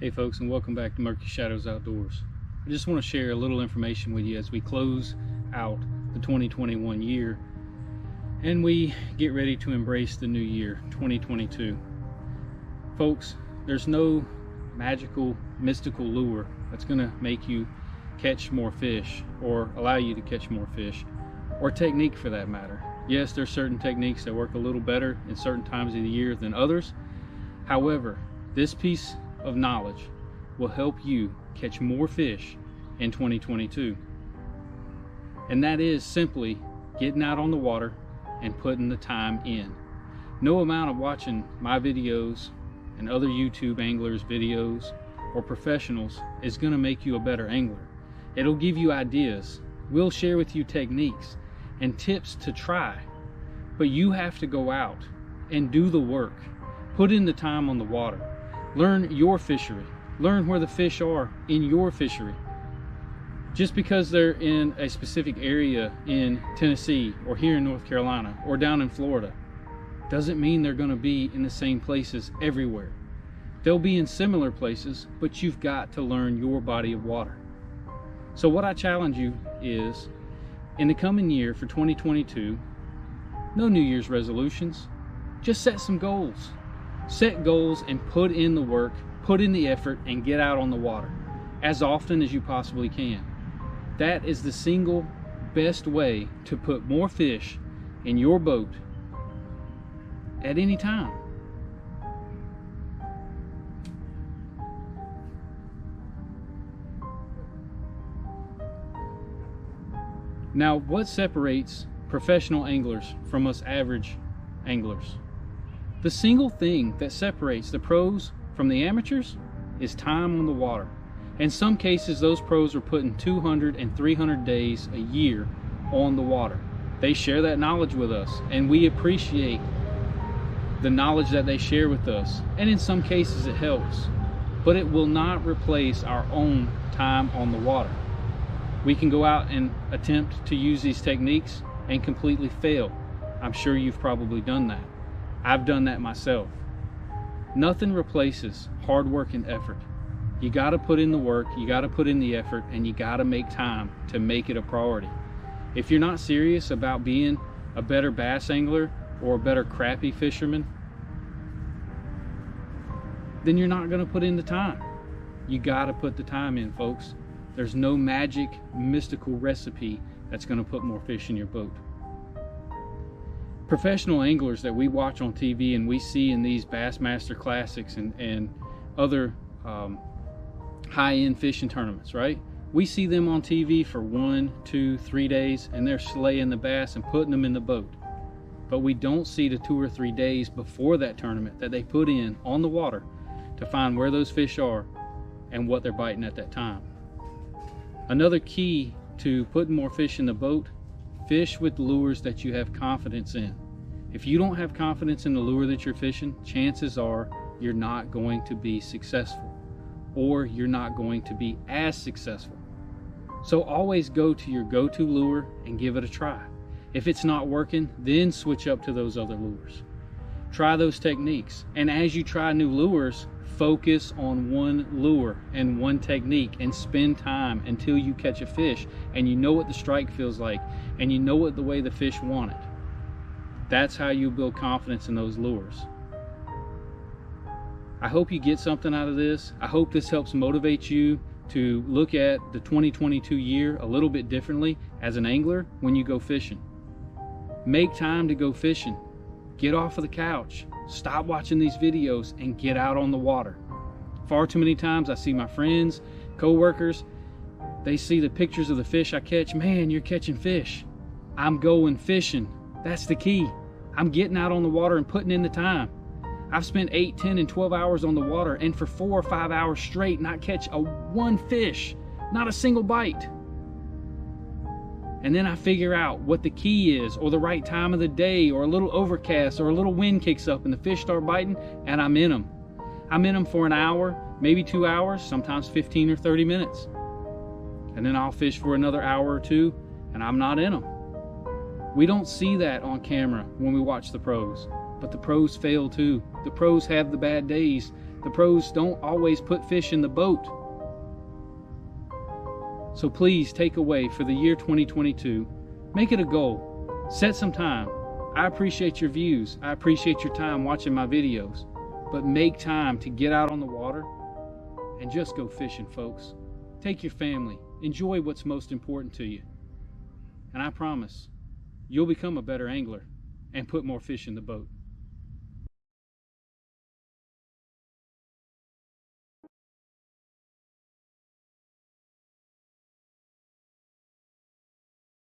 Hey folks, and welcome back to Murky Shadows Outdoors. I just want to share a little information with you as we close out the 2021 year and we get ready to embrace the new year, 2022. Folks, there's no magical, mystical lure that's going to make you catch more fish or allow you to catch more fish, or technique for that matter. Yes, there's certain techniques that work a little better in certain times of the year than others. However, this piece of knowledge will help you catch more fish in 2022. And that is simply getting out on the water and putting the time in. No amount of watching my videos and other YouTube anglers' videos or professionals is going to make you a better angler. It'll give you ideas. We'll share with you techniques and tips to try, but you have to go out and do the work. Put in the time on the water. Learn your fishery. Learn where the fish are in your fishery. Just because they're in a specific area in Tennessee or here in North Carolina or down in Florida doesn't mean they're going to be in the same places everywhere. They'll be in similar places, but you've got to learn your body of water. So what I challenge you is, in the coming year for 2022, no New Year's resolutions. Just set some goals. Set goals and put in the work, put in the effort, and get out on the water as often as you possibly can. That is the single best way to put more fish in your boat at any time. Now, what separates professional anglers from us average anglers? The single thing that separates the pros from the amateurs is time on the water. In some cases, those pros are putting 200 and 300 days a year on the water. They share that knowledge with us, and we appreciate the knowledge that they share with us. And in some cases it helps, but it will not replace our own time on the water. We can go out and attempt to use these techniques and completely fail. I'm sure you've probably done that. I've done that myself. Nothing replaces hard work and effort. You got to put in the work, you got to put in the effort, and you got to make time to make it a priority. If you're not serious about being a better bass angler or a better crappie fisherman, then you're not going to put in the time. You got to put the time in, folks. There's no magic, mystical recipe that's going to put more fish in your boat. Professional anglers that we watch on TV and we see in these Bassmaster Classics and other high-end fishing tournaments, right? We see them on TV for 1, 2, 3 days, and they're slaying the bass and putting them in the boat. But we don't see the 2 or 3 days before that tournament that they put in on the water to find where those fish are and what they're biting at that time. Another key to putting more fish in the boat: fish with lures that you have confidence in. If you don't have confidence in the lure that you're fishing, chances are you're not going to be successful, or you're not going to be as successful. So always go to your go-to lure and give it a try. If it's not working, then switch up to those other lures. Try those techniques, and as you try new lures, focus on one lure and one technique and spend time until you catch a fish and you know what the strike feels like and you know what the way the fish want it. That's how you build confidence in those lures. I hope you get something out of this. I hope this helps motivate you to look at the 2022 year a little bit differently as an angler when you go fishing. Make time to go fishing. Get off of the couch. Stop watching these videos and get out on the water. Far too many times I see my friends, co-workers, they see the pictures of the fish I catch. Man, you're catching fish. I'm going fishing. That's the key. I'm getting out on the water and putting in the time. I've spent 8, 10, and 12 hours on the water, and for 4 or 5 hours straight not catch one fish, not a single bite. And then I figure out what the key is, or the right time of the day, or a little overcast, or a little wind kicks up and the fish start biting, and I'm in them. I'm in them for an hour, maybe 2 hours, sometimes 15 or 30 minutes. And then I'll fish for another hour or two, and I'm not in them. We don't see that on camera when we watch the pros, but the pros fail too. The pros have the bad days. The pros don't always put fish in the boat. So please take away for the year 2022, make it a goal. Set some time. I appreciate your views. I appreciate your time watching my videos. But make time to get out on the water and just go fishing, folks. Take your family. Enjoy what's most important to you. And I promise, you'll become a better angler and put more fish in the boat.